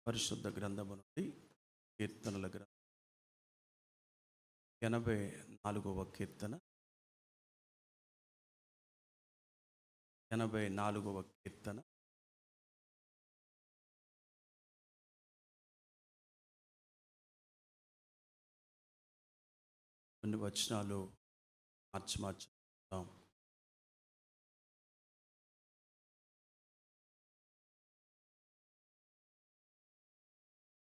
పరిశుద్ధ గ్రంథము నుండి కీర్తనల గ్రంథం 84వ కీర్తన 84వ కీర్తన కొన్ని వచనాలు మార్చి చూద్దాం.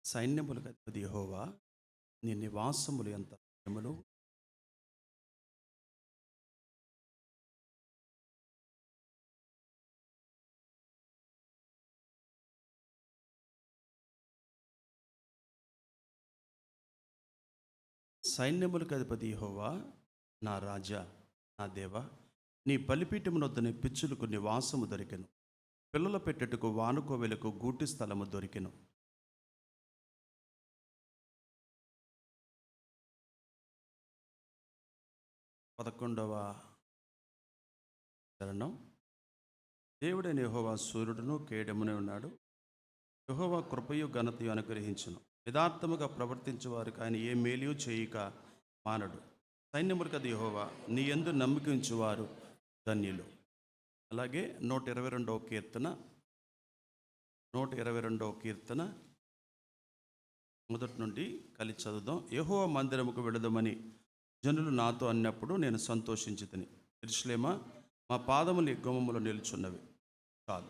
సైన్యములకు అధిపతి యెహోవా, నీ నివాసములు ఎంత రమ్యములు. సైన్యములకు అధిపతి యెహోవా, నా రాజా, నా దేవా, నీ బలిపీఠమునొద్దనే పిచ్చులకు నివాసము దొరికెను. పిల్లల పెట్టెటకు వానుకోవెలకు గూటి స్థలము దొరికెను. పదకొండవ చరణం. దేవుడైన యెహోవా సూర్యుడును కేడమునే ఉన్నాడు. యెహోవా కృపయు ఘనతయు అనుగ్రహించును. యథార్థముగా ప్రవర్తించే వారికి ఆయన ఏ మేలు చేయక మానడు. సైన్యములకు అది యెహోవా, నీ యందు నమ్మకించువారు ధన్యులు. అలాగే 122వ కీర్తన మొదటి నుండి కలిసి చదువుదాం. యెహోవా మందిరముకు వెళదామని జనులు నాతో అన్నప్పుడు నేను సంతోషించితిని. యెరూషలేమా, మా పాదములు నీ గుమ్మములో నిలుచున్నవి. చాలు.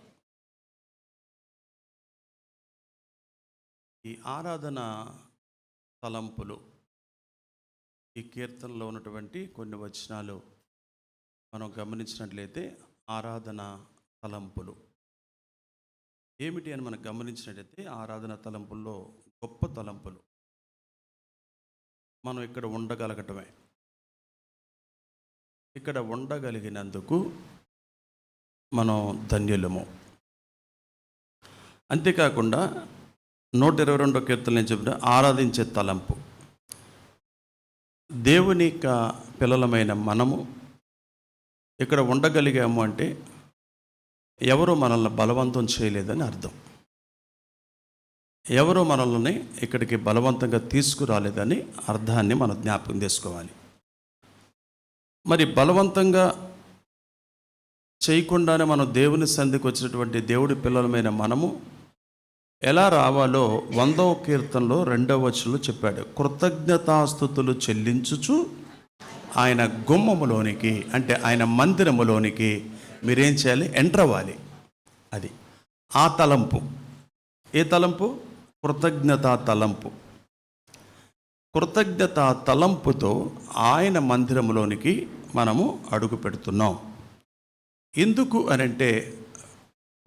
ఈ ఆరాధన తలంపులు, ఈ కీర్తనలో ఉన్నటువంటి కొన్ని వచనాలు మనం గమనించినట్లయితే ఆరాధన తలంపులు ఏమిటి అని మనం గమనించినట్లయితే ఆరాధన తలంపుల్లో గొప్ప తలంపులు మనం ఇక్కడ ఉండగలగటమే. ఇక్కడ ఉండగలిగినందుకు మనం ధన్యులము. అంతేకాకుండా 122వ కీర్తన నేను చెప్పిన ఆరాధించే తలంపు. దేవుని యొక్క పిల్లలమైన మనము ఇక్కడ ఉండగలిగాము అంటే ఎవరు మనల్ని బలవంతం చేయలేదని అర్థం. ఎవరు మనల్ని ఇక్కడికి బలవంతంగా తీసుకురాలేదని అర్థాన్ని మనం జ్ఞాపకం చేసుకోవాలి. మరి బలవంతంగా చేయకుండానే మనం దేవుని సన్నిధికి వచ్చినటువంటి దేవుడి పిల్లలమైన మనము ఎలా రావాలో 100వ కీర్తనలో 2వ వచనంలో చెప్పాడు. కృతజ్ఞతాస్తుతులు చెల్లించుచు ఆయన గుమ్మములోనికి, అంటే ఆయన మందిరములోనికి మీరేం చేయాలి? ఎంటర్ అవ్వాలి. అది ఆ తలంపు. ఏ తలంపు? కృతజ్ఞతా తలంపు. కృతజ్ఞతా తలంపుతో ఆయన మందిరములోనికి మనము అడుగు పెడుతున్నాం. ఎందుకు అనంటే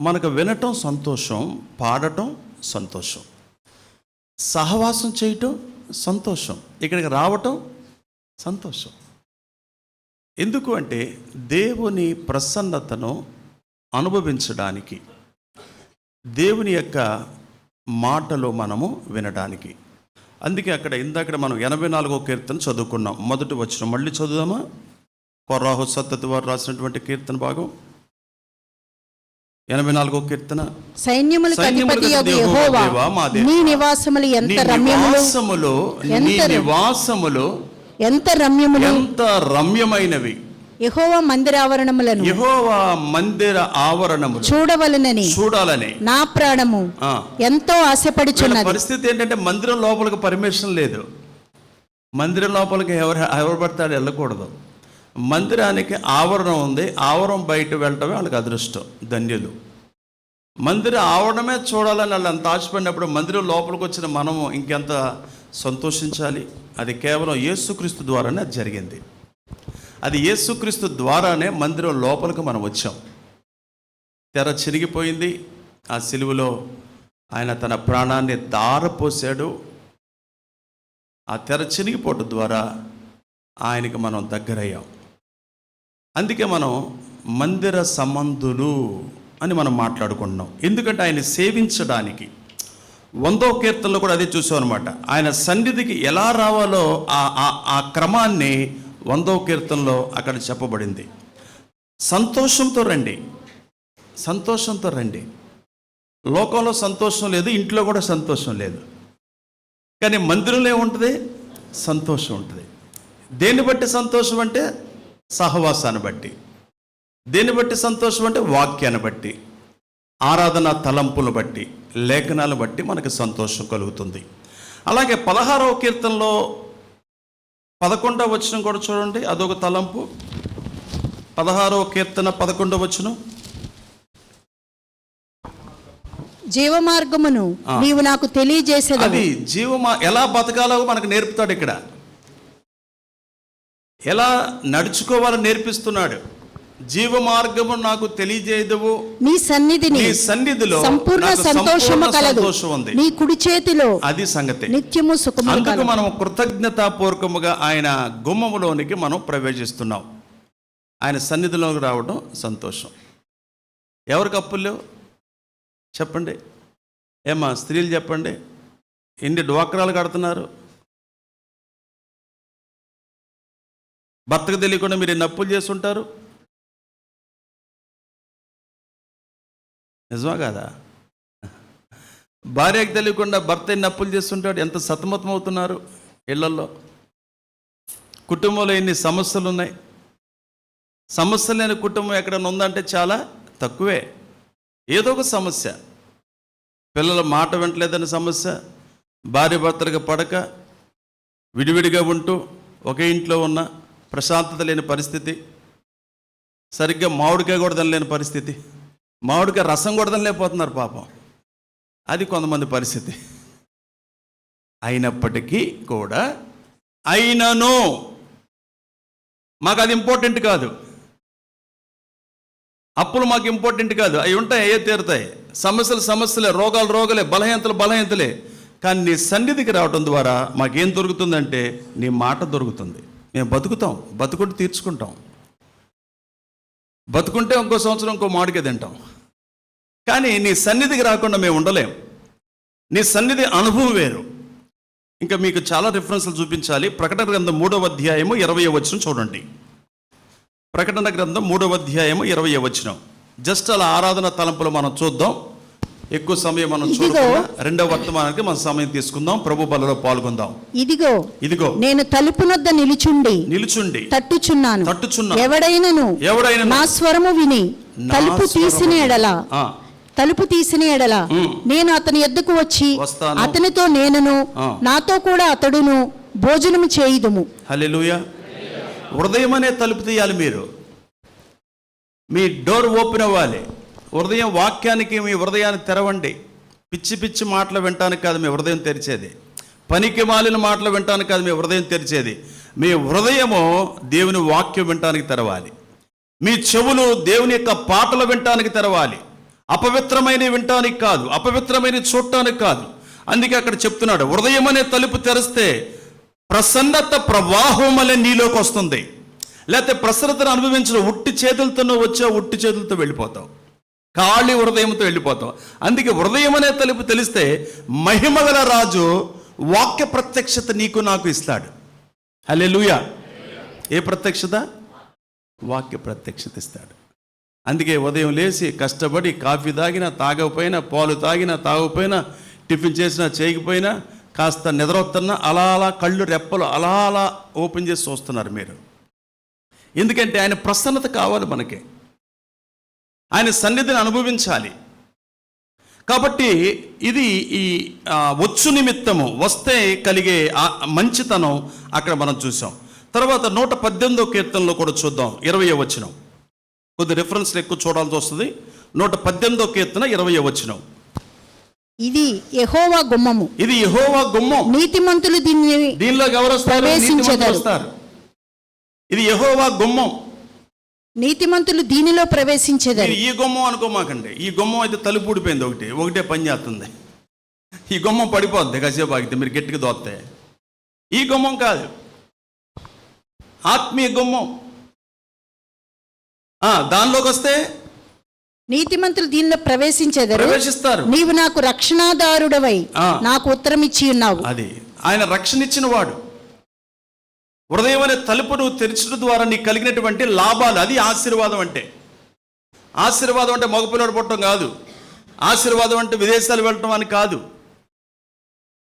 మనకు వినటం సంతోషం, పాడటం సంతోషం, సహవాసం చేయటం సంతోషం, ఇక్కడికి రావటం సంతోషం. ఎందుకు అంటే దేవుని ప్రసన్నతను అనుభవించడానికి, దేవుని యొక్క మాటలు మనము వినడానికి. అందుకే అక్కడ ఇందాక మనం 84వ కీర్తన చదువుకున్నాం. మొదటి వచనం మళ్ళీ చదువుదామా? కొర్రాహు సత్తతి వారు రాసినటువంటి కీర్తన భాగం 84వ కీర్తన. సైన్యములకు అధిపతియగు యెహోవా, నీ నివాసములు ఎంత రమ్యములు, ఎంత రమ్యమైనవి. యెహోవా మందిర ఆవరణములు చూడాలని నా ప్రాణము ఎంతో ఆశపడుచున్నది. పరిస్థితి ఏంటంటే మందిరం లోపలికి పర్మిషన్ లేదు. మందిరం లోపలికి ఎవరు పడతాడు వెళ్ళకూడదు. మందిరానికి ఆవరణం ఉంది. ఆవరణం బయట వెళ్ళటమే వాళ్ళకి అదృష్టం, ధన్యులు. మందిర ఆవరణమే చూడాలని వాళ్ళు అంత ఆశపడినప్పుడు మందిరం లోపలికి వచ్చిన మనము ఇంకెంత సంతోషించాలి. అది కేవలం యేసుక్రీస్తు ద్వారానే అది జరిగింది. అది యేసుక్రీస్తు ద్వారానే మందిరం లోపలికి మనం వచ్చాం. తెర చిరిగిపోయింది. ఆ సిలువలో ఆయన తన ప్రాణాన్ని ధారపోసాడు. ఆ తెర చిరిగిపోవడం ద్వారా ఆయనకి మనం దగ్గరయ్యాం. అందుకే మనం మందిర సంబంధులు అని మనం మాట్లాడుకుంటున్నాం. ఎందుకంటే ఆయన సేవించడానికి 100వ కీర్తనలో కూడా అదే చూసాం అనమాట. ఆయన సన్నిధికి ఎలా రావాలో ఆ క్రమాన్ని 100వ కీర్తనలో అక్కడ చెప్పబడింది. సంతోషంతో రండి, సంతోషంతో రండి. లోకంలో సంతోషం లేదు, ఇంట్లో కూడా సంతోషం లేదు. కానీ మందిరంలో ఏముంటుంది? సంతోషం ఉంటుంది. దేన్ని బట్టి సంతోషం అంటే సహవాసాన్ని బట్టి. దేన్ని బట్టి సంతోషం అంటే వాక్యాన్ని బట్టి, ఆరాధన తలంపులను బట్టి, లేఖనాలను బట్టి మనకు సంతోషం కలుగుతుంది. అలాగే 16వ కీర్తనలో 11వ వచనం కూడా చూడండి, అదొక తలంపు. 16వ కీర్తన 11వ వచనం. జీవ మార్గమును నీవు నాకు తెలియజేసేది. అది ఎలా బతకాలో మనకు నేర్పుతాడు. ఇక్కడ ఎలా నడుచుకోవాలో నేర్పిస్తున్నాడు. జీవ మార్గము నాకు తెలియజేయదువు, నీ సన్నిధిలో సంపూర్ణ సంతోషము కలదు, ఉంది, నీ కుడి చేతిలో అది సంగతి, నిత్యము సుఖము. అందుకు మనం కృతజ్ఞతాపూర్వకముగా ఆయన గుమ్మములోనికి మనం ప్రవేశిస్తున్నాం. ఆయన సన్నిధిలోకి రావడం సంతోషం. ఎవరికి అప్పులు లేవు చెప్పండి? ఏమా స్త్రీలు చెప్పండి, ఎన్ని డ్వాక్రాలు కడుతున్నారు? భర్తకు తెలియకుండా మీరు ఎన్ని అప్పులు చేస్తుంటారు? నిజమా కాదా? భార్యకు తెలియకుండా భర్త ఎన్ని అప్పులు చేస్తుంటాడు? ఎంత సతమతం అవుతున్నారు ఇళ్లలో. కుటుంబంలో ఎన్ని సమస్యలు ఉన్నాయి. సమస్య లేని కుటుంబం ఎక్కడైనా ఉందంటే చాలా తక్కువే. ఏదో ఒక సమస్య, పిల్లల మాట వింటలేదని సమస్య, భార్య భర్తలుగా పడక విడివిడిగా ఉంటూ ఒకే ఇంట్లో ఉన్న ప్రశాంతత లేని పరిస్థితి, సరిగ్గా మామిడికాయ కూడా తినలేని పరిస్థితి, మామిడికాయ రసం కూడా తినలేకపోతున్నారు పాపం. అది కొంతమంది పరిస్థితి. అయినప్పటికీ కూడా, అయినను మాకు అది ఇంపార్టెంట్ కాదు. అప్పులు మాకు ఇంపార్టెంట్ కాదు. అవి ఉంటాయి, అయ్యే తీరుతాయి. సమస్యలే, రోగాలే, బలహీనతలే. కానీ నీ సన్నిధికి రావడం ద్వారా మాకేం దొరుకుతుందంటే నీ మాట దొరుకుతుంది. మేము బతుకుతాం, బతుకుంటే తీర్చుకుంటాం. బతుకుంటే ఇంకో సంవత్సరం ఇంకో మామిడికాయ తింటాం. కానీ నీ సన్నిధికి రాకుండా మేము ఉండలేం. నీ సన్నిధి అనుభవం వేరు. ఇంకా మీకు చాలా రిఫరెన్స్లు చూపించాలి. ప్రకటన గ్రంథం 3వ అధ్యాయము 20వ వచనం చూడండి. ప్రకటన గ్రంథం 3వ అధ్యాయము 20వ వచనం. జస్ట్ అలా ఆరాధన తలంపులు మనం చూద్దాం. ఎక్కువ సమయం మనం చూడకుండా రెండవ వర్తమానానికి మన సమయం తీసుకుందాం. ప్రభు బలలో పాల్గొందాం. ఇదిగో నేను తలుపు నొద్ద నిలుచుండి తట్టుచున్నాను. ఎవడైనను నా స్వరము విని తలుపు తీసిన ఎడల నేను అతని యొద్దకు వచ్చి అతనితో నేనును నాతో కూడా అతడును భోజనము చేయుదుము. హల్లెలూయా. హృదయం అనే తలుపు తీయాలి. మీరు మీ డోర్ ఓపెన్ అవ్వాలి. హృదయం వాక్యానికి మీ హృదయాన్ని తెరవండి. పిచ్చి మాటలు వినటానికి కాదు మీ హృదయం తెరిచేది. పనికి మాలిన మాటలు వినటానికి కాదు మీ హృదయం తెరిచేది. మీ హృదయము దేవుని వాక్యం వినటానికి తెరవాలి. మీ చెవులు దేవుని యొక్క పాటలు వినటానికి తెరవాలి. అపవిత్రమైన వినటానికి కాదు, అపవిత్రమైన చూడటానికి కాదు. అందుకే అక్కడ చెప్తున్నాడు, హృదయం అనే తలుపు తెరిస్తే ప్రసన్నత ప్రవాహం వలె నీలోకి వస్తుంది. లేకపోతే ప్రసన్నతను అనుభవించడం ఉట్టి చేతులతో వచ్చావు, ఉట్టి చేతులతో వెళ్ళిపోతావు, ఖాళీ హృదయంతో వెళ్ళిపోతావు. అందుకే హృదయం అనే తలుపు తెలిస్తే మహిమగల రాజు వాక్య ప్రత్యక్షత నీకు నాకు ఇస్తాడు. హల్లెలూయా. ఏ ప్రత్యక్షత? వాక్య ప్రత్యక్షత ఇస్తాడు. అందుకే ఉదయం లేచి కష్టపడి కాఫీ తాగినా తాగకపోయినా, పాలు తాగినా తాగకపోయినా, టిఫిన్ చేసినా చేయకపోయినా, కాస్త నిద్రొస్తున్నా అలా కళ్ళు రెప్పలు అలా ఓపెన్ చేసి చూస్తున్నారు మీరు. ఎందుకంటే ఆయన ప్రసన్నత కావాలి మనకి. ఆయన సన్నిధిని అనుభవించాలి. కాబట్టి ఇది ఈ వచ్చు నిమిత్తము వస్తే కలిగే మంచితనం అక్కడ మనం చూసాం. తర్వాత 118వ కీర్తనలో కూడా చూద్దాం, 20వ వచనం. కొద్ది రిఫరెన్స్లు ఎక్కువ చూడాల్సి వస్తుంది. 118వ కీర్తన 20వ వచనం. ఇది యెహోవా గుమ్మము, ఇది యెహోవా గుమ్మం, నీతిమంతులు దీనిలోకి ఎవరు వస్తారు? ఇది యెహోవా గుమ్మం, నీతిమంతులు దీనిలో ప్రవేశించేదారు. ఈ గుమ్మం అనుకోమాకండి. ఈ గుమ్మం అయితే తలుపు ఊడిపోయింది, ఒకటే పని చేస్తుంది. ఈ గుమ్మం పడిపోద్ది కాసేపు ఆగితే, మీరు గట్టిగా దోస్తే. ఈ గుమ్మం కాదు, ఆత్మీయ గుమ్మం. దానిలోకి వస్తే నీతిమంతులు దీనిలో ప్రవేశిస్తారు. నీవు నాకు రక్షణాదారుడవై నాకు ఉత్తరం ఇచ్చి ఉన్నావు. అది ఆయన రక్షణ ఇచ్చిన వాడు. హృదయం అనే తలుపును తెరచడం ద్వారా నీకు కలిగినటువంటి లాభాలు, అది ఆశీర్వాదం అంటే. ఆశీర్వాదం అంటే మగపిల్లడు పుట్టడం కాదు, ఆశీర్వాదం అంటే విదేశాలు వెళ్ళటం అని కాదు.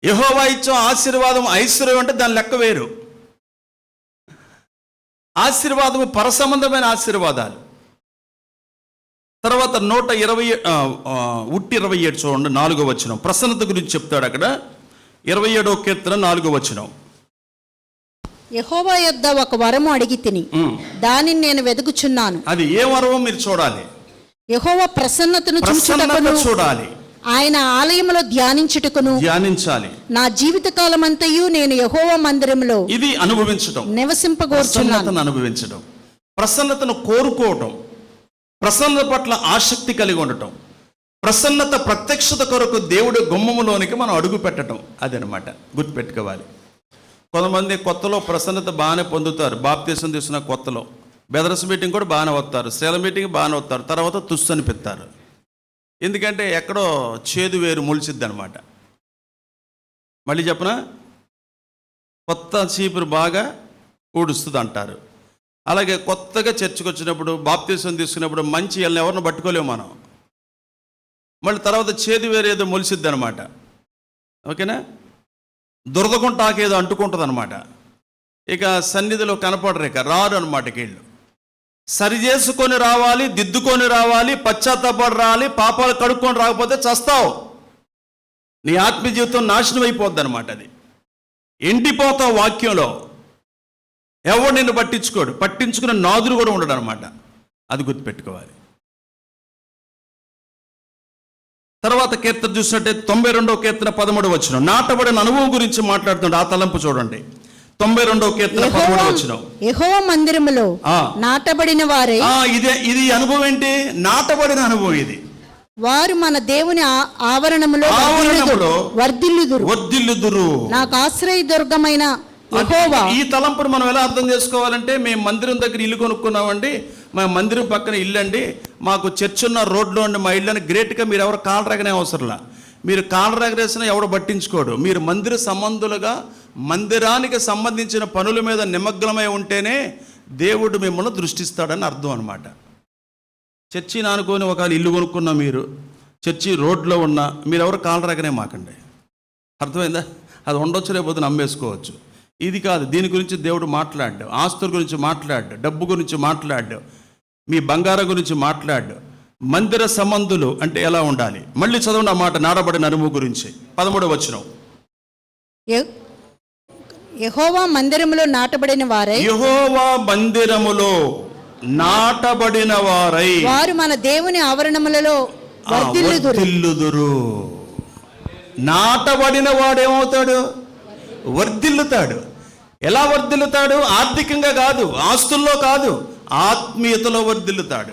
యెహోవా ఇచ్చే ఆశీర్వాదం ఐశ్వర్యం అంటే దాని లెక్క వేరు. ఆశీర్వాదము పరసంబంధమైన ఆశీర్వాదాలు. తర్వాత 127 చూడండి, 4వ వచనం. ప్రసన్నత గురించి చెప్తాడు అక్కడ. 27వ కీర్తన 4వ వచనం. యెహోవా యొద్ద ఒక వరము అడిగి తిని దానిని నేను వెదుకుచున్నాను. అది ఏ వరమో మీరు చూడాలి. యెహోవా ప్రసన్నతను ప్రసన్నత చూడాలి. ఆయన ఆలయములో ధ్యానించాలి. నా జీవిత కాలమంతయు నేను యెహోవా మందిరములో ఇది అనుభవించడం, నివసింపగోరుచున్నాను. అనుభవించడం, ప్రసన్నతను కోరుకోవటం, ప్రసన్నత పట్ల ఆసక్తి కలిగి ఉండటం, ప్రసన్నత ప్రత్యక్షత కొరకు దేవుడి గుమ్మములోనికి మనం అడుగు పెట్టడం. అదనమాట గుర్తుపెట్టుకోవాలి. కొంతమంది కొత్తలో ప్రసన్నత బాగానే పొందుతారు. బాప్తీసం తీసుకున్న కొత్తలో బెదరస్ మీటింగ్ కూడా బాగానే వస్తారు, శ్రీల మీటింగ్ బాగానే వస్తారు, తర్వాత తుస్సు అనిపిస్తారు. ఎందుకంటే ఎక్కడో చేదు వేరు మొలిచిద్ది అనమాట. మళ్ళీ చెప్పనా, కొత్త చీపురు బాగా ఊడుస్తుంది అంటారు. అలాగే కొత్తగా చర్చకు వచ్చినప్పుడు, బాప్తీసం తీసుకున్నప్పుడు మంచి వాళ్ళని ఎవరిని పట్టుకోలేము మనం. మళ్ళీ తర్వాత చేదు వేరు ఏదో మొలిసిద్ది అనమాట. ఓకేనా, దురదకుంటాకేదో అంటుకుంటుంది అనమాట. ఇక సన్నిధిలో కనపడరు, ఇక రారు అనమాట. వీళ్ళు సరి చేసుకొని రావాలి, దిద్దుకొని రావాలి, పశ్చాత్తాపడి రావాలి. పాపాలు కడుక్కొని రాకపోతే చస్తావు, నీ ఆత్మీయ జీవితం నాశనం అయిపోద్ది అనమాట. అది ఎండిపోతావు వాక్యంలో. ఎవడు నిన్ను పట్టించుకోడు, పట్టించుకున్న నాదుడు కూడా ఉండడు అనమాట. అది గుర్తుపెట్టుకోవాలి. తర్వాత కీర్తన చూసినట్టే 92వ కీర్తన 13వ వచనం. నాటబడిన అనుభవం గురించి మాట్లాడుతుండే ఆ తలంపు చూడండి. 92వ కీర్తన 13వ వచనం. యెహోవా మందిరములో నాటబడిన వారే. ఇది అనుభవం ఏంటి? నాటబడిన అనుభవం ఇది. వారు మన దేవుని ఆవరణములో వర్ధిల్లుదురు. నాకు ఆశ్రయ దుర్గమైన యెహోవా. ఈ తలంపును మనం ఎలా అర్థం చేసుకోవాలంటే, మేము మందిరం దగ్గర ఇల్లు కొనుక్కున్నామండి, మా మందిరం పక్కన ఇల్లు అండి, మాకు చర్చ్ ఉన్న రోడ్లో ఉండి మా ఇల్లు అని గ్రేట్గా మీరు ఎవరు కాళ్ళు రగనే అవసరంలా. మీరు కాళ్ళు రగరేసినా ఎవడు పట్టించుకోడు. మీరు మందిర సంబంధులుగా మందిరానికి సంబంధించిన పనుల మీద నిమగ్నమై ఉంటేనే దేవుడు మిమ్మల్ని దృష్టిస్తాడని అర్థం అనమాట. చర్చి నానుకొని ఒకవేళ ఇల్లు కొనుక్కున్నా, మీరు చర్చి రోడ్లో ఉన్నా, మీరు ఎవరు కాళ్ళు రగనే మాకండి. అర్థమైందా? అది ఉండొచ్చు, లేకపోతే నమ్మేసుకోవచ్చు. ఇది కాదు. దీని గురించి దేవుడు మాట్లాడు. ఆస్తుల గురించి మాట్లాడు, డబ్బు గురించి మాట్లాడు, మీ బంగారం గురించి మాట్లాడు. మందిర సంబంధులు అంటే ఎలా ఉండాలి? మళ్ళీ చదవండి ఆ మాట, నాటబడిన అనుభవం గురించి. 13వ వచనం. యెహోవా మందిరములో నాటబడిన వారై. యెహోవా మందిరములో నాటబడిన వారై వారు మన దేవుని ఆవరణములలో వర్ధిల్లుదురు. నాటబడిన వాడేమవుతాడు? వర్ధిల్లుతాడు. ఎలా వర్ధిల్లుతాడు? ఆర్థికంగా కాదు, ఆస్తుల్లో కాదు, ఆత్మీయతలో వర్ధిల్లుతాడు.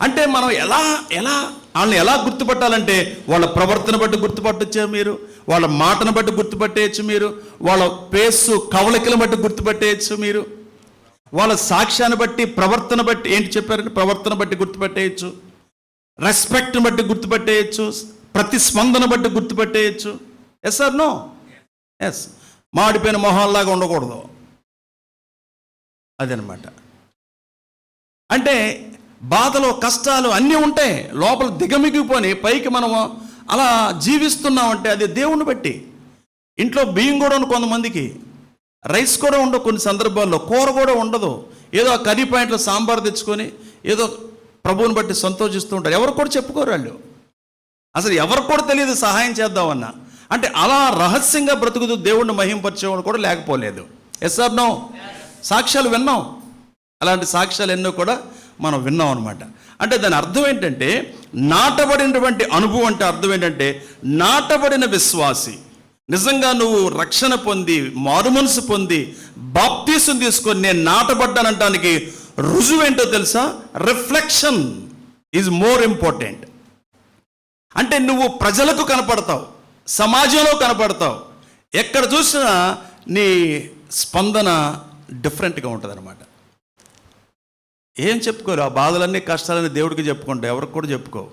అంటే మనం వాళ్ళని ఎలా గుర్తుపట్టాలంటే, వాళ్ళ ప్రవర్తన బట్టి గుర్తుపట్టచ్చు మీరు, వాళ్ళ మాటను బట్టి గుర్తుపట్టేయచ్చు మీరు, వాళ్ళ పేసు కవళికలను బట్టి గుర్తుపట్టేయచ్చు మీరు, వాళ్ళ సాక్ష్యాన్ని బట్టి, ప్రవర్తన బట్టి, ఏంటి చెప్పారంటే ప్రవర్తన బట్టి గుర్తుపట్టేయచ్చు, రెస్పెక్ట్ని బట్టి గుర్తుపట్టేయచ్చు, ప్రతిస్పందన బట్టి గుర్తుపట్టేయచ్చు. Yes or no? ఎస్. మాడిపోయిన మొహాల్లాగా ఉండకూడదు. అదనమాట. అంటే బాధలు, కష్టాలు అన్నీ ఉంటాయి, లోపల దిగమిగిపోని పైకి మనము అలా జీవిస్తున్నామంటే అది దేవుణ్ణి బట్టి. ఇంట్లో బియ్యం కూడా ఉండదు కొంతమందికి, రైస్ కూడా ఉండవు కొన్ని సందర్భాల్లో, కూర కూడా ఉండదు. ఏదో ఆ కర్రీ పాయింట్లో సాంబార్ తెచ్చుకొని ఏదో ప్రభువుని బట్టి సంతోషిస్తూ ఉంటారు. ఎవరు కూడా చెప్పుకోరు వాళ్ళు. అసలు ఎవరికి కూడా తెలియదు సహాయం చేద్దామన్నా. అంటే అలా రహస్యంగా బ్రతుకుతూ దేవుణ్ణి మహింపరిచేవాడు కూడా లేకపోలేదు. Yes or no? సాక్ష్యాలు విన్నాం, అలాంటి సాక్ష్యాలు ఎన్నో కూడా మనం విన్నాం అనమాట. అంటే దాని అర్థం ఏంటంటే, నాటబడినటువంటి అనుభవం అంటే అర్థం ఏంటంటే, నాటబడిన విశ్వాసి. నిజంగా నువ్వు రక్షణ పొంది, మారుమనసు పొంది, బాప్తీసం తీసుకొని నేను నాటబడ్డానంటానికి రుజువేంటో తెలుసా? Reflection is more important. అంటే నువ్వు ప్రజలకు కనపడతావు, సమాజంలో కనపడతావు, ఎక్కడ చూసినా నీ స్పందన డిఫరెంట్గా ఉంటుంది అనమాట. ఏం చెప్పుకోరు, ఆ బాధలన్నీ కష్టాలన్నీ దేవుడికి చెప్పుకుంటావు, ఎవరికి కూడా చెప్పుకోవు,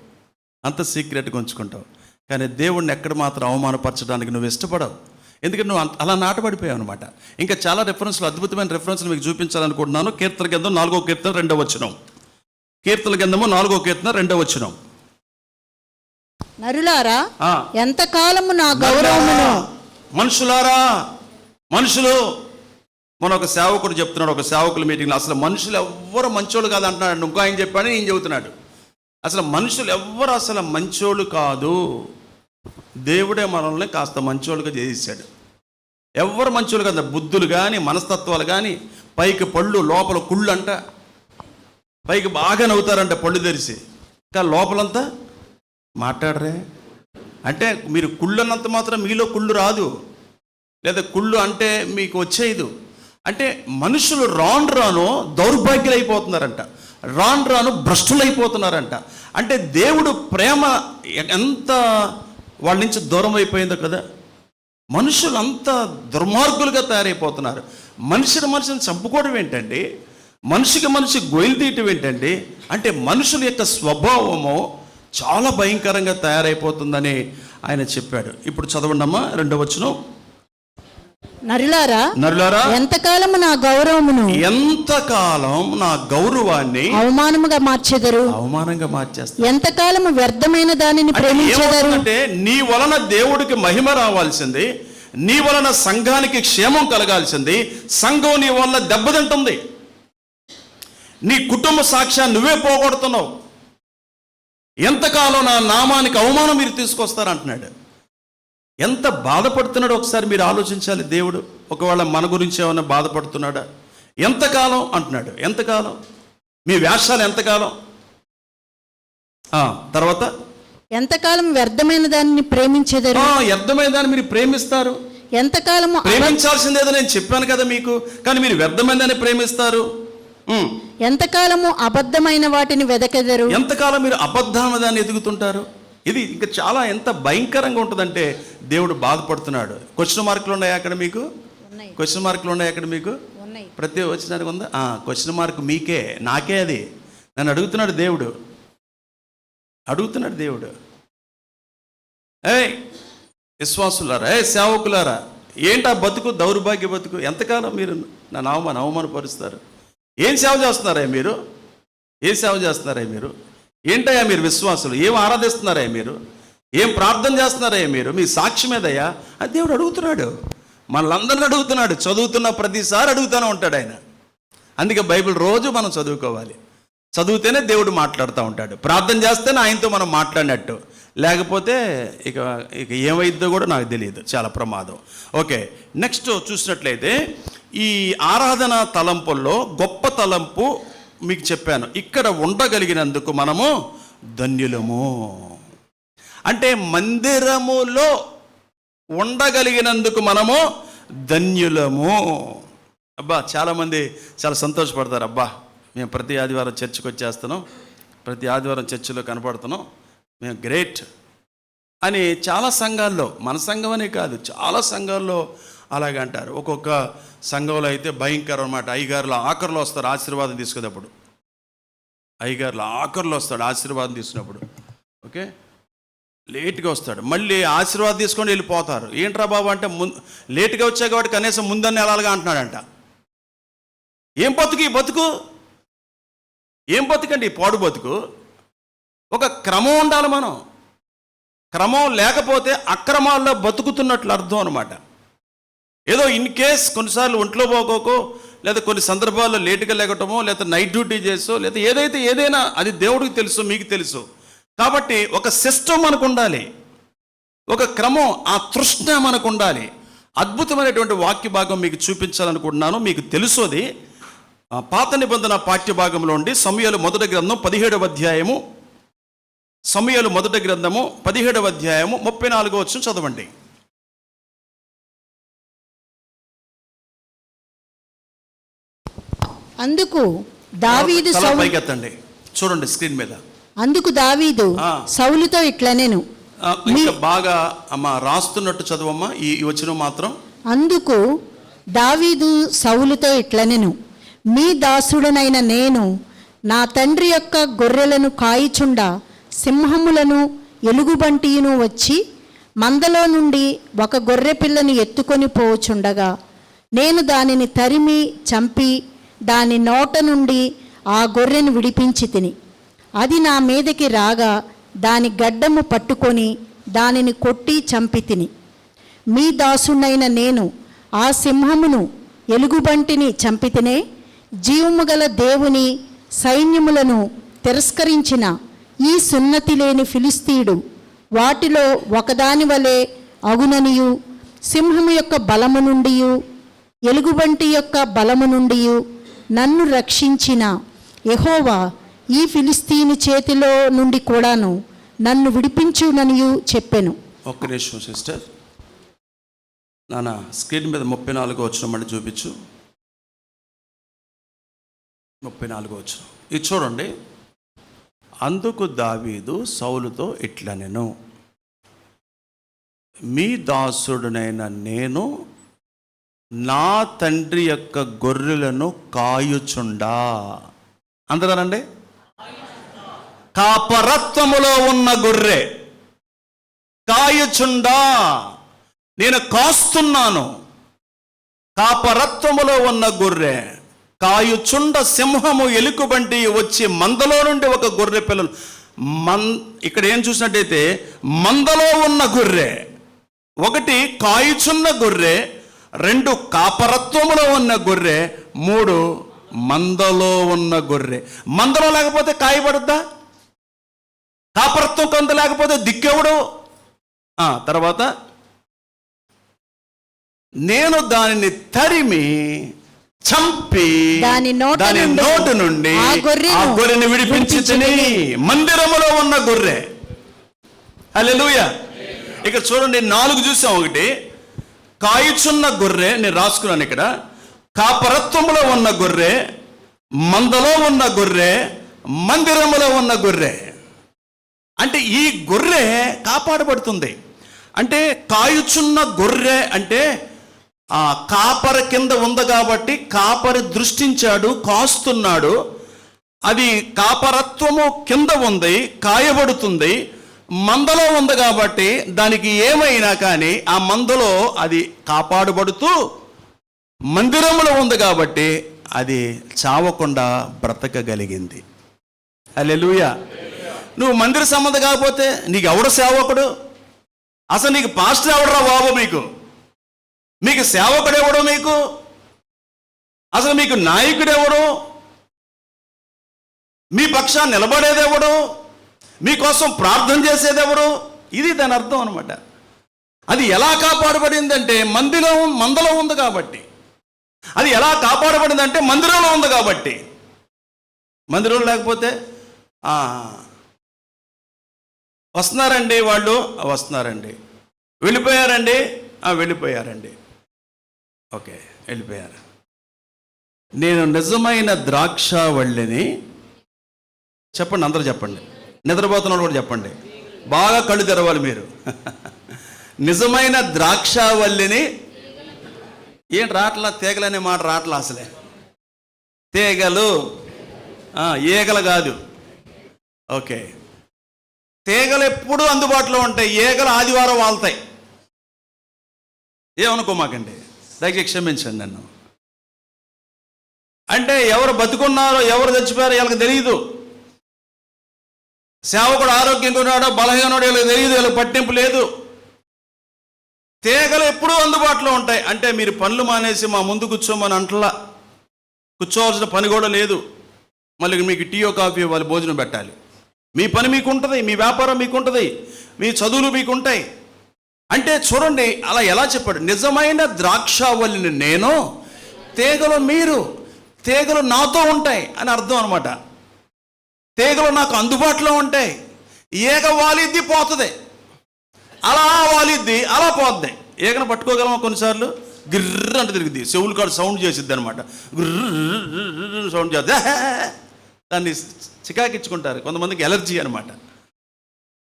అంత సీక్రెట్గా ఉంచుకుంటావు. కానీ దేవుడిని ఎక్కడ మాత్రం అవమానపరచడానికి నువ్వు ఇష్టపడవు, ఎందుకంటే నువ్వు అలా నాటబడిపోయావు అనమాట. ఇంకా చాలా రెఫరెన్స్లు, అద్భుతమైన రెఫరెన్స్లు మీకు చూపించాలనుకుంటున్నాను. కీర్తన గ్రంథం 4వ కీర్తన 2వ వచనం. కీర్తన గ్రంథము 4వ కీర్తన 2వ వచనం. నరులారా ఆ. ఎంతకాలము నా గౌరవమును మనుషులారా, మనుషులు, మన ఒక సేవకుడు చెప్తున్నాడు ఒక సేవకుల మీటింగ్లో, అసలు మనుషులు ఎవ్వరు మంచోళ్ళు కాదు అంటున్నాడు. ఇంకో ఆయన చెప్పాడు, ఈయన చెబుతున్నాడు. అసలు మనుషులు ఎవ్వరు అసలు మంచోళ్ళు కాదు, దేవుడే మనల్ని కాస్త మంచోళ్ళుగా చేశాడు. ఎవ్వరు మంచోళ్ళు కాదు, బుద్ధులు కానీ మనస్తత్వాలు కానీ, పైకి పళ్ళు లోపల కుళ్ళు అంట, పైకి బాగా నవ్వుతారంట పళ్ళు తెరిచి, ఇంకా లోపలంతా మాట్లాడరే. అంటే మీరు కుళ్ళు అన్నంత మాత్రం మీలో కుళ్ళు రాదు, లేదా కుళ్ళు అంటే మీకు వచ్చేది. అంటే మనుషులు రాను రాను దౌర్భాగ్యులు అయిపోతున్నారంట, రాను రాను భ్రష్టులు అయిపోతున్నారంట. అంటే దేవుడు ప్రేమ ఎంత వాళ్ళ నుంచి దూరం అయిపోయిందో కదా. మనుషులు అంత దుర్మార్గులుగా తయారైపోతున్నారు. మనిషిని చంపుకోవడం ఏంటండి, మనిషికి మనిషి గొయ్యలు తీయటం ఏంటండి. అంటే మనుషుల యొక్క స్వభావము చాలా భయంకరంగా తయారైపోతుందని ఆయన చెప్పాడు. ఇప్పుడు చదవండమ్మా 2వ వచనం. నరులారా ఎంతకాలము నా గౌరవమును, ఎంతకాలం నా గౌరవాన్ని అవమానముగా మార్చెదరు, అవమానంగా మార్చేస్తారు. ఎంతకాలము వ్యర్థమైన దానిని ప్రేమించెదరు. అంటే నీ వలన దేవుడికి మహిమ రావాల్సింది, నీ వలన సంఘానికి క్షేమం కలగాల్సింది, సంఘం నీ వల్ల దెబ్బతింటుంది. నీ కుటుంబ సాక్ష్యాన్ని నువ్వే పోగొడుతున్నావు. ఎంతకాలం నా నామానికి అవమానం మీరు తీసుకొస్తారంటున్నాడు. ఎంత బాధపడుతున్నాడో ఒకసారి మీరు ఆలోచించాలి. దేవుడు ఒకవేళ మన గురించి ఏమైనా బాధపడుతున్నాడా? ఎంతకాలం అంటున్నాడు. ఎంతకాలం మీ వేషాలు, ఎంతకాలం? తర్వాత ఎంతకాలం వ్యర్థమైన దానిని ప్రేమించెదరు. వ్యర్థమైన దాన్ని మీరు ప్రేమిస్తారు. ఎంతకాలము ప్రేమించాల్సిందేదో నేను చెప్పాను కదా మీకు, కానీ మీరు వ్యర్థమైన దాన్ని ప్రేమిస్తారు. ఎంతకాలము అబద్ధమైన వాటిని వెదకెదరు. ఎంతకాలం మీరు అబద్ధమైన దాన్ని ఎదుగుతుంటారు. ఇది ఇంకా చాలా ఎంత భయంకరంగా ఉంటుందంటే దేవుడు బాధపడుతున్నాడు. క్వశ్చన్ మార్కులు ఉన్నాయా అక్కడ మీకు? క్వశ్చన్ మార్కులు ఉన్నాయా అక్కడ మీకు? ప్రతి వచ్చినానికి ఉందా? క్వశ్చన్ మార్క్ మీకే, నాకే. అది నన్ను అడుగుతున్నాడు దేవుడు, అడుగుతున్నాడు దేవుడు. విశ్వాసులారా, సేవకులారా, ఏంటా బతుకు, దౌర్భాగ్య బతుకు? ఎంతకాలం మీరు నన్ను అవమానపరుస్తారు? ఏం సేవ చేస్తున్నారా మీరు? ఏం సేవ చేస్తున్నారా మీరు? ఏంటయ్యా మీరు విశ్వాసులు? ఏం ఆరాధిస్తున్నారా మీరు? ఏం ప్రార్థన చేస్తున్నారా మీరు? మీ సాక్ష్యం ఏదయ్యా అది దేవుడు అడుగుతున్నాడు. మనల్ని అడుగుతున్నాడు. చదువుతున్న ప్రతిసారి అడుగుతూనే ఉంటాడు ఆయన. అందుకే బైబిల్ రోజు మనం చదువుకోవాలి. చదివితేనే దేవుడు మాట్లాడుతూ ఉంటాడు. ప్రార్థన చేస్తేనే ఆయనతో మనం మాట్లాడినట్టు, లేకపోతే ఇక ఇక ఏమైద్దో కూడా నాకు తెలియదు. చాలా ప్రమాదం. ఓకే, నెక్స్ట్ చూసినట్లయితే ఈ ఆరాధన తలంపుల్లో గొప్ప తలంపు మీకు చెప్పాను. ఇక్కడ ఉండగలిగినందుకు మనము ధన్యులము. అంటే మందిరములో ఉండగలిగినందుకు మనము ధన్యులము. అబ్బా, చాలామంది చాలా సంతోషపడతారు. అబ్బా, మేము ప్రతి ఆదివారం చర్చికి వచ్చేస్తున్నాం, ప్రతి ఆదివారం చర్చిలో కనపడుతున్నాం, మేము గ్రేట్ అని చాలా సంఘాల్లో, మన సంఘం అనే కాదు చాలా సంఘాల్లో అలాగే అంటారు. ఒక్కొక్క సంఘంలో అయితే భయంకరం అన్నమాట. అయ్యగారులు ఆఖరిలో వస్తారు ఆశీర్వాదం తీసుకునేప్పుడు. అయ్యగారులు ఆఖరిలో వస్తాడు ఆశీర్వాదం తీసుకున్నప్పుడు. ఓకే, లేట్గా వస్తాడు, మళ్ళీ ఆశీర్వాదం తీసుకొని వెళ్ళిపోతారు. ఏంట్రా బాబు అంటే, లేట్గా వచ్చాయి కాబట్టి కనీసం ముందన్న వెళ్ళాలిగా అంటున్నాడంట. ఏం బతుకు ఈ బతుకు? ఏం బతుకండి ఈ పాడు బతుకు? ఒక క్రమం ఉండాలి. మనం క్రమం లేకపోతే అక్రమాల్లో బతుకుతున్నట్లు అర్థం అనమాట. ఏదో ఇన్ కేస్ కొన్నిసార్లు ఒంట్లో పోకోకో, లేదా కొన్ని సందర్భాల్లో లేటుగా లేకటమో, లేదా నైట్ డ్యూటీ చేసో, లేదా ఏదైనా అది దేవుడికి తెలుసు, మీకు తెలుసు. కాబట్టి ఒక సిస్టమ్ మనకు ఉండాలి, ఒక క్రమం, ఆ తృష్ణ మనకు ఉండాలి. అద్భుతమైనటువంటి వాక్య భాగం మీకు చూపించాలనుకుంటున్నాను. మీకు తెలుసోది పాత నిబంధన పాఠ్య భాగంలో ఉండి సమూయేలు మొదటి గ్రంథం 17వ అధ్యాయము, సమూయేలు మొదటి గ్రంథము 17వ అధ్యాయము 34వ వచనం చదవండి. అందుకు దావీదు పైకెత్తండి, చూడండి స్క్రీన్ మీద. అందుకు దావీదు సౌలుతో ఇట్లనెను. బాగా అమ్మా రాస్తున్నట్టు చదవమ్మా ఈ వచనం మాత్రం. అందుకు దావీదు సౌలుతో ఇట్లనెను, మీ దాసుడనైన నేను నా తండ్రి యొక్క గొర్రెలను కాయిచుండా సింహములను ఎలుగుబంటియును వచ్చి మందలో నుండి ఒక గొర్రె పిల్లను ఎత్తుకొని పోచుండగా నేను దానిని తరిమి చంపి దాని నోట నుండి ఆ గొర్రెను విడిపించి తిని, అది నా మీదకి రాగా దాని గడ్డము పట్టుకొని దానిని కొట్టి చంపితిని. మీ దాసునైన నేను ఆ సింహమును ఎలుగుబంటిని చంపితినే. జీవము గల దేవుని సైన్యములను తిరస్కరించిన ఈ సున్నతి లేని ఫిలిస్తీయుడు వాటిలో ఒకదాని వలె అగుననియు, సింహము యొక్క బలము నుండి ఎలుగుబంటి యొక్క బలము నుండి నన్ను రక్షించిన యెహోవా ఈ ఫిలిస్తీని చేతిలో నుండి కూడాను నన్ను విడిపించుననియు చెప్పెను. ఒక్క నిమిషం సిస్టర్, నాన్న స్క్రీన్ మీద 34 వచ్చిన మళ్ళీ చూపించు. 34 వచ్చిన ఇది చూడండి. అందుకు దావీదు సౌలుతో ఇట్లనెను, మీ దాసుడునైన నేను నా తండ్రి యొక్క గొర్రెలను కాయుచుండా. అందరానండి, కాపరత్వములో ఉన్న గొర్రె కాయుచుండా, నేను కాస్తున్నాను. కాపరత్వములో ఉన్న గొర్రె కాయుచుండ సింహము ఎలుకబంటి వచ్చి మందలో నుండి ఒక గొర్రె పిల్లలు ఇక్కడ ఏం చూసినట్టయితే మందలో ఉన్న గొర్రె, ఒకటి కాయుచున్న గొర్రె, 2 కాపరత్వములో ఉన్న గొర్రె, 3 మందలో ఉన్న గొర్రె. మందలో లేకపోతే కాయబడుద్దా? కాపరత్వం కొంత లేకపోతే దిక్కెవడు? తర్వాత నేను దానిని తరిమి చంపి దాని నోటు నుండి ఆ గొర్రెని విడిపించి తిని. మందిరములో ఉన్న గొర్రె. హల్లెలూయా. ఇక్కడ చూడండి 4 చూసాం. ఒకటి కాయుచున్న గొర్రె, నేను రాసుకున్నాను ఇక్కడ. కాపరత్వములో ఉన్న గొర్రె, మందలో ఉన్న గొర్రె, మందిరములో ఉన్న గొర్రె. అంటే ఈ గొర్రె కాపాడబడుతుంది. అంటే కాయుచున్న గొర్రె అంటే ఆ కాపరి కింద ఉంది కాబట్టి కాపరి దృష్టించాడు, కాస్తున్నాడు. అది కాపరత్వము కింద ఉంది, కాయబడుతుంది. మందలో ఉంది కాబట్టి దానికి ఏమైనా కానీ ఆ మందలో అది కాపాడబడుతూ, మందిరములో ఉంది కాబట్టి అది చావకుండా బ్రతకగలిగింది. హల్లెలూయా. నువ్వు మందిర సంబంధం కాకపోతే నీకు ఎవడు సేవకుడు? అసలు నీకు పాస్టర్ ఎవడరా బాబు? మీకు సేవకుడు ఎవడు? మీకు అసలు మీకు నాయకుడు ఎవడు? మీ పక్షాన్ని నిలబడేదెవడు? మీకోసం ప్రార్థన చేసేదెవరు? ఇది దాని అర్థం అనమాట. అది ఎలా కాపాడబడిందంటే మందలో ఉంది కాబట్టి. అది ఎలా కాపాడబడిందంటే మందిరంలో ఉంది కాబట్టి. మందిరంలో లేకపోతే వస్తున్నారండి వాళ్ళు, వస్తున్నారండి. వెళ్ళిపోయారండి, వెళ్ళిపోయారండి. ఓకే, వెళ్ళిపోయారు. నేను నిజమైన ద్రాక్షావల్లిని. చెప్పండి, అందరూ చెప్పండి. నిద్రపోతున్న వాళ్ళు కూడా చెప్పండి. బాగా కళ్ళు తెరవాలి మీరు. నిజమైన ద్రాక్షావల్లిని. ఏంటి రాట్లా? తీగలనే మాట రాట్లా అసలే. తీగలు, ఈగలు కాదు. ఓకే, తీగలు ఎప్పుడూ అందుబాటులో ఉంటాయి, ఈగలు ఆదివారం వాళ్తాయి. ఏమనుకోమాకండి, దయచేసి క్షమించండి నన్ను. అంటే ఎవరు బతుకున్నారో ఎవరు చచ్చిపోయారో వీళ్ళకి తెలియదు. సేవకుడు ఆరోగ్యంగా ఉన్నాడో బలహీనోడో వీళ్ళకి తెలియదు, వీళ్ళకి పట్టింపు లేదు. తీగలు ఎప్పుడూ అందుబాటులో ఉంటాయి. అంటే మీరు పనులు మానేసి మా ముందు కూర్చోమని అంటలా, కూర్చోవలసిన పని కూడా లేదు. మళ్ళీ మీకు టీయో కాఫీ వాళ్ళు భోజనం పెట్టాలి. మీ పని మీకు ఉంటుంది, మీ వ్యాపారం మీకు ఉంటుంది, మీ చదువులు మీకు ఉంటాయి. అంటే చూడండి అలా ఎలా చెప్పాడు. నిజమైన ద్రాక్షావల్లిని నేను, తీగలు మీరు. తీగలు నాతో ఉంటాయి అని అర్థం అనమాట. తీగలు నాకు అందుబాటులో ఉంటాయి. ఈగ వాలిద్ది పోతుంది, అలా వాలిద్ది అలా పోద్ది. ఈగను పట్టుకోగలమా? కొన్నిసార్లు గిర్ర అంటే తిరిగిద్ది, చెవులు కాడు సౌండ్ చేసిద్ది అనమాట. గిర్ర సౌండ్ చేద్ది, దాన్ని చికాకిచ్చుకుంటారు. కొంతమందికి ఎలర్జీ అనమాట.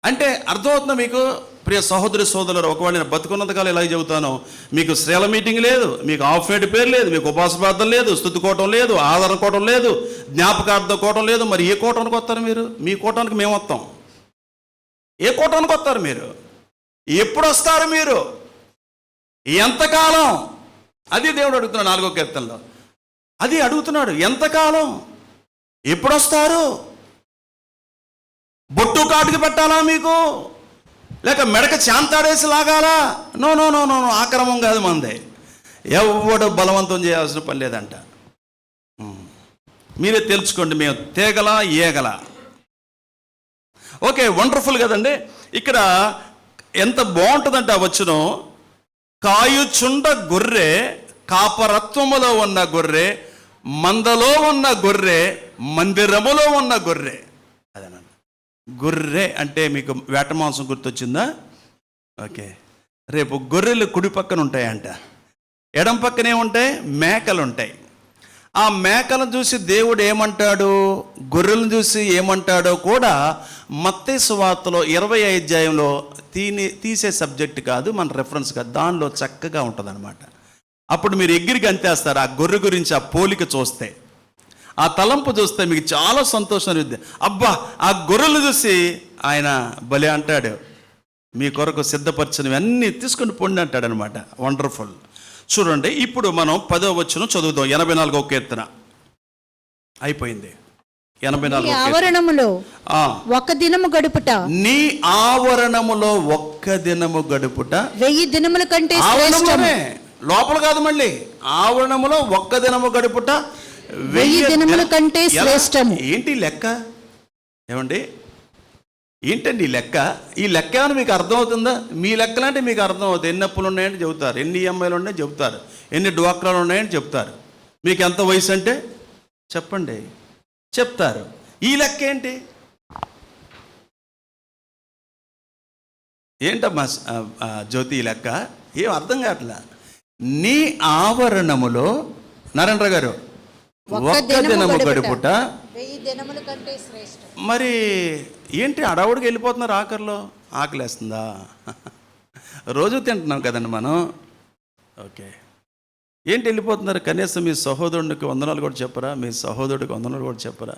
అంటే అర్థమవుతుందా మీకు? ప్రియ సహోదరి సోదరులు, ఒకవేళ నేను బతుకున్నంతకాలం ఎలా చెబుతానో, మీకు శ్రేల మీటింగ్ లేదు, మీకు ఆఫ్ నైట్ పేరు లేదు, మీకు ఉపాస ప్రార్థన లేదు, స్తుతికోవటం లేదు, ఆదరణ కోవటం లేదు, జ్ఞాపకార్థం కోవటం లేదు. మరి ఏ కోటానికి వస్తారు మీరు? మీ కోటానికి మేము వస్తాం. ఏ కోటానికి వస్తారు మీరు? ఎప్పుడు వస్తారు మీరు? ఎంతకాలం? అది దేవుడు అడుగుతున్నాడు 4వ కీర్తనలో. అది అడుగుతున్నాడు, ఎంతకాలం, ఎప్పుడు వస్తారు? బొట్టు కాటుకి పెట్టాలా మీకు, లేక మెడక చాంతాడేసి లాగాలా? No no no no no, ఆ క్రమం కాదు మందే. ఎవడు బలవంతం చేయాల్సిన పని లేదంట. మీరే తెలుసుకోండి, మేము తేగల ఏగల. ఓకే, వండర్ఫుల్ కదండి. ఇక్కడ ఎంత బాగుంటుందంటే ఆ వచనం, కాయుచుండ గొర్రె, కాపరత్వములో ఉన్న గొర్రె, మందలో ఉన్న గొర్రె, మందిరములో ఉన్న గొర్రె. అదేనండి గొర్రె అంటే. మీకు వేట మాంసం గుర్తొచ్చిందా? ఓకే, రేపు గొర్రెలు కుడి పక్కన ఉంటాయంట, ఎడం పక్కనే ఉంటాయి మేకలు ఉంటాయి. ఆ మేకలను చూసి దేవుడు ఏమంటాడు, గొర్రెలను చూసి ఏమంటాడో కూడా మత్తయి సువార్తలో 20వ అధ్యాయంలో తీసే సబ్జెక్ట్ కాదు, మన రెఫరెన్స్ కాదు, దానిలో చక్కగా ఉంటుంది అనమాట. అప్పుడు మీరు ఎగిరికి అంతేస్తారు ఆ గొర్రె గురించి. ఆ పోలిక చూస్తే, ఆ తలంపు చూస్తే మీకు చాలా సంతోషం ఉంది. అబ్బా, ఆ గొర్రెలు చూసి ఆయన భలే అంటాడు, మీ కొరకు సిద్ధపరిచినవి అన్నీ తీసుకొని పొండి అంటాడు అనమాట. వండర్ఫుల్. చూడండి, ఇప్పుడు మనం 10వ వచనం చదువుదాం. 84వ కీర్తన అయిపోయింది. 84వ ఆవరణములో ఒక దినము గడుపుట, నీ ఆవరణములో ఒక్క దినము గడుపుట 1000 దినముల కంటే శ్రేష్టము. లోపల కాదు, మళ్ళీ ఆవరణములో ఒక్క దినము గడుపుట 1000 దినముల కంటే శ్రేష్టము. ఏంటి లెక్క? ఏమండి, ఏంటండి ఈ లెక్క? ఈ లెక్క ఏమైనా మీకు అర్థమవుతుందా? మీ లెక్కలంటే మీకు అర్థమవుతుంది. ఎన్ని అప్పులు ఉన్నాయని చెబుతారు, ఎన్ని ఈఎంఐలు ఉన్నాయని చెబుతారు, ఎన్ని డ్వాక్రాలు ఉన్నాయని చెప్తారు. మీకు ఎంత వయసు అంటే చెప్పండి, చెప్తారు. ఈ లెక్క ఏంటి? ఏంటమ్మా జ్యోతి ఈ లెక్క? ఏం అర్థం కావట్లా. నీ ఆవరణములో, నారాయణరావు గారు, ఒక్క దినము గడుపుట 1000 దినముల కంటే శ్రేష్టం. మరి ఏంటి అడవుడికి వెళ్ళిపోతున్నారు ఆఖరిలో? ఆకలేస్తుందా? రోజు తింటున్నాం కదండి మనం. ఓకే, ఏంటి వెళ్ళిపోతున్నారు? కనీసం మీ సహోదరుడికి వందనాలు కూడా చెప్పరా? మీ సహోదరుడికి వందనాలు కూడా చెప్పరా?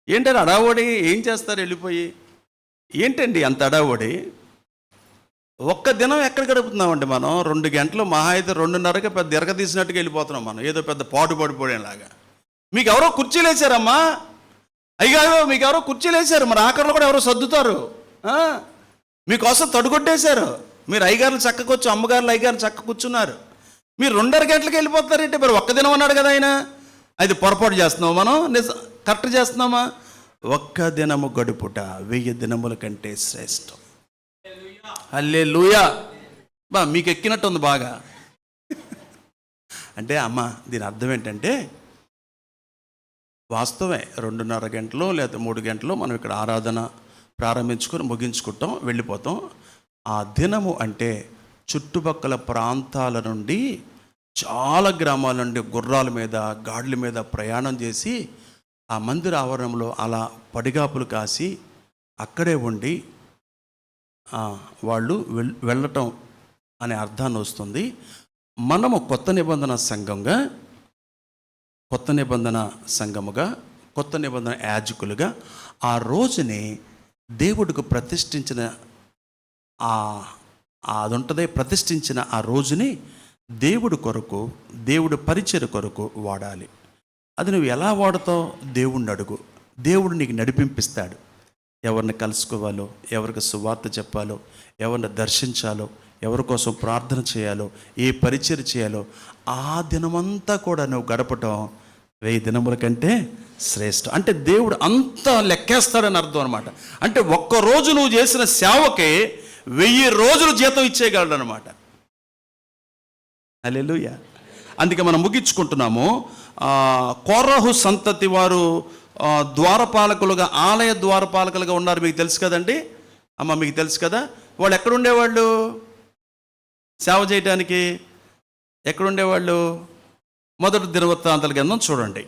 ఏంటంటే అడవుడి ఏం చేస్తారు వెళ్ళిపోయి? ఏంటండి అంత అడవుడి? ఒక్క దినం ఎక్కడ గడుపుతున్నామండి మనం? 2 గంటలు, మహా అయితే 2:30కి పెద్ద ఎరగ తీసినట్టుగా వెళ్ళిపోతున్నాం మనం, ఏదో పెద్ద పాటు పడిపోయేలాగా. మీకు ఎవరో కుర్చీలు వేసారమ్మా, అయ్యారో మీకు ఎవరో కుర్చీలు వేసారు, మరి ఆఖరిలో కూడా ఎవరో సర్దుతారు. మీకోసం తడుగొట్టేశారు. మీరు అయ్యగారులు చక్కకొచ్చు, అమ్మగారులు అయ్యగారులు చక్క కూర్చున్నారు. మీరు 2:30 గంటలకు వెళ్ళిపోతారంటే మరి ఒక్క దినం అన్నాడు కదా ఆయన. అది పొరపాటు చేస్తున్నాం మనం, కరెక్ట్ చేస్తున్నామా? ఒక్క దినము గడుపుట 1000 దినముల కంటే శ్రేష్టం. హల్లెలూయా. మీకు ఎక్కినట్టు ఉంది బాగా. అంటే అమ్మ, దీని అర్థం ఏంటంటే, వాస్తవమే 2:30 గంటలు లేదా 3 గంటలు మనం ఇక్కడ ఆరాధన ప్రారంభించుకొని ముగించుకుంటాం, వెళ్ళిపోతాం. ఆ దినము అంటే చుట్టుపక్కల ప్రాంతాల నుండి, చాలా గ్రామాల నుండి గుర్రాల మీద, గాడిల మీద ప్రయాణం చేసి ఆ మందిర ఆవరణంలో అలా పడిగాపులు కాసి అక్కడే ఉండి వాళ్ళు వెళ్ళటం అనే అర్థాన్ని వస్తుంది. మనము కొత్త నిబంధన సంఘముగా, కొత్త నిబంధన యాజకులుగా ఆ రోజుని దేవుడికి ప్రతిష్ఠించిన అది ఉంటుంది, ప్రతిష్ఠించిన ఆ రోజుని దేవుడి కొరకు, దేవుడి పరిచయ కొరకు వాడాలి. అది నువ్వు ఎలా వాడతావు? దేవుడిని అడుగు, దేవుడు నీకు నడిపింపిస్తాడు. ఎవరిని కలుసుకోవాలో, ఎవరికి సువార్త చెప్పాలో, ఎవరిని దర్శించాలో, ఎవరి కోసం ప్రార్థన చేయాలో, ఏ పరిచయం చేయాలో, ఆ దినమంతా కూడా నువ్వు గడపటం 1000 దినముల కంటే శ్రేష్టం. అంటే దేవుడు అంతా లెక్కేస్తాడని అర్థం అనమాట. అంటే ఒక్కరోజు నువ్వు చేసిన సేవకే 1000 రోజులు జీతం ఇచ్చేయగలడు అనమాట. హల్లెలూయా. అందుకే మనం ముగించుకుంటున్నాము. కోరహు సంతతి వారు ద్వారపాలకులుగా, ఆలయ ద్వారపాలకులుగా ఉన్నారు. మీకు తెలుసు కదండి అమ్మ, మీకు తెలుసు కదా. వాళ్ళు ఎక్కడుండేవాళ్ళు? సేవ చేయడానికి ఎక్కడుండేవాళ్ళు? మొదటి దినవృత్తాంతాల గ్రంథం చూడండి,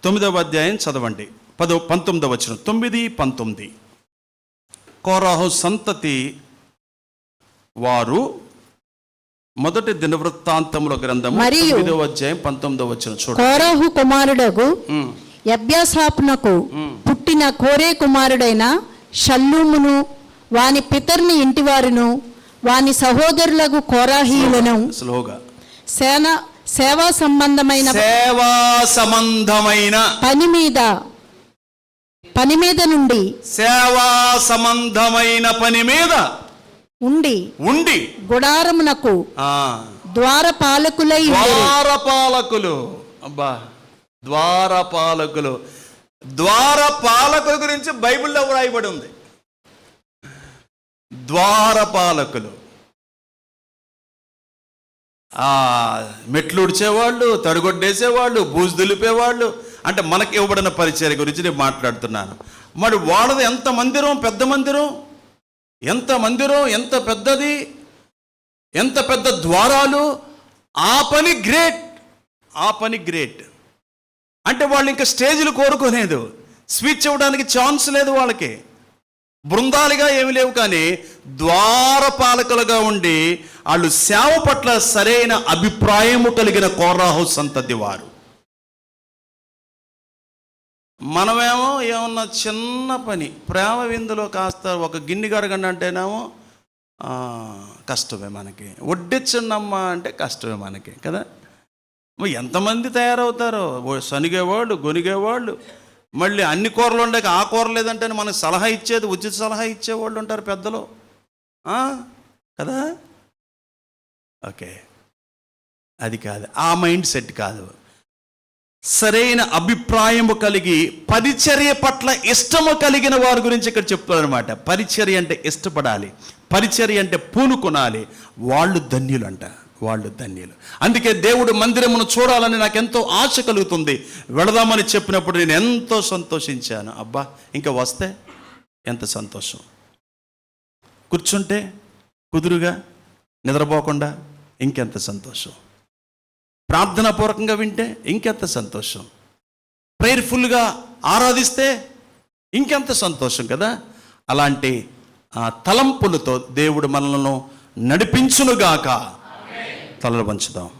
9వ అధ్యాయం చదవండి, 19వ వచనం, 9-19. కోరహు సంతతి వారు, మొదటి దినవృత్తాంతముల గ్రంథము 9వ అధ్యాయం 19వ వచనం చూడండి. కోరహు కుమారుడగు ఎబ్యాసాపునకు పుట్టిన కోరే కుమారుడైన షల్లూమును, వాని పితరుని ఇంటివారును, వాని సహోదరులకు కోరాహీయులను సేవా సంబంధమైన పని మీద పని మీద నుండి సేవా సంబంధమైన పని మీద ఉండి ఉండి గుడారమునకు ఆ ద్వారపాలకులై ఉండిరి. ద్వారపాలకులు, అబ్బా, ద్వారపాలకులు. ద్వారపాలకుల గురించి బైబిల్లో వ్రాయబడి ఉంది. ద్వారపాలకులు మెట్లు ఉడిచేవాళ్ళు, తడిగొడ్డేసేవాళ్ళు, బూజు దులిపేవాళ్ళు. అంటే మనకి ఇవ్వబడిన పరిచర్య గురించి నేను మాట్లాడుతున్నాను. మరి వాళ్ళది ఎంత మందిరం, పెద్ద మందిరం, ఎంత మందిరం, ఎంత పెద్దది, ఎంత పెద్ద ద్వారాలు. ఆ పని గ్రేట్, ఆ పని గ్రేట్. అంటే వాళ్ళు ఇంకా స్టేజ్లు కోరుకోలేదు, స్పీచ్ ఇవ్వడానికి ఛాన్స్ లేదు వాళ్ళకి, బృందాలుగా ఏమి లేవు. కానీ ద్వారపాలకులుగా ఉండి వాళ్ళు సేవ పట్ల సరైన అభిప్రాయము కలిగిన కోరాహు సంతతి వారు. మనమేమో ఏమన్నా చిన్న పని, ప్రేమ విందులో కాస్త ఒక గిన్నె కడగండి అంటేనేమో కష్టమే మనకి, వడ్డించండమ్మా అంటే కష్టమే మనకి కదా. ఎంతమంది తయారవుతారో, సనిగేవాళ్ళు, గొనిగేవాళ్ళు, మళ్ళీ అన్ని కూరలు ఉండక ఆ కూర లేదంటే మనకు సలహా ఇచ్చేది, ఉచిత సలహా ఇచ్చేవాళ్ళు ఉంటారు పెద్దలు కదా. ఓకే, అది కాదు, ఆ మైండ్ సెట్ కాదు. సరైన అభిప్రాయము కలిగి పరిచర్య పట్ల ఇష్టము కలిగిన వారి గురించి ఇక్కడ చెప్తారనమాట. పరిచర్య అంటే ఇష్టపడాలి, పరిచర్య అంటే పూనుకొనాలి. వాళ్ళు ధన్యులంట, వాళ్ళు ధన్యులు. అందుకే దేవుడు మందిరమును చూడాలని నాకు ఎంతో ఆశ కలుగుతుంది. వెళదామని చెప్పినప్పుడు నేను ఎంతో సంతోషించాను. అబ్బా, ఇంకా వస్తే ఎంత సంతోషం, కూర్చుంటే కుదురుగా నిద్రపోకుండా ఇంకెంత సంతోషం, ప్రార్థనాపూర్వకంగా వింటే ఇంకెంత సంతోషం, ప్రేయర్ఫుల్గా ఆరాధిస్తే ఇంకెంత సంతోషం కదా. అలాంటి తలంపులతో దేవుడు మనలను నడిపించునుగాక. తలలు వంచుదాం.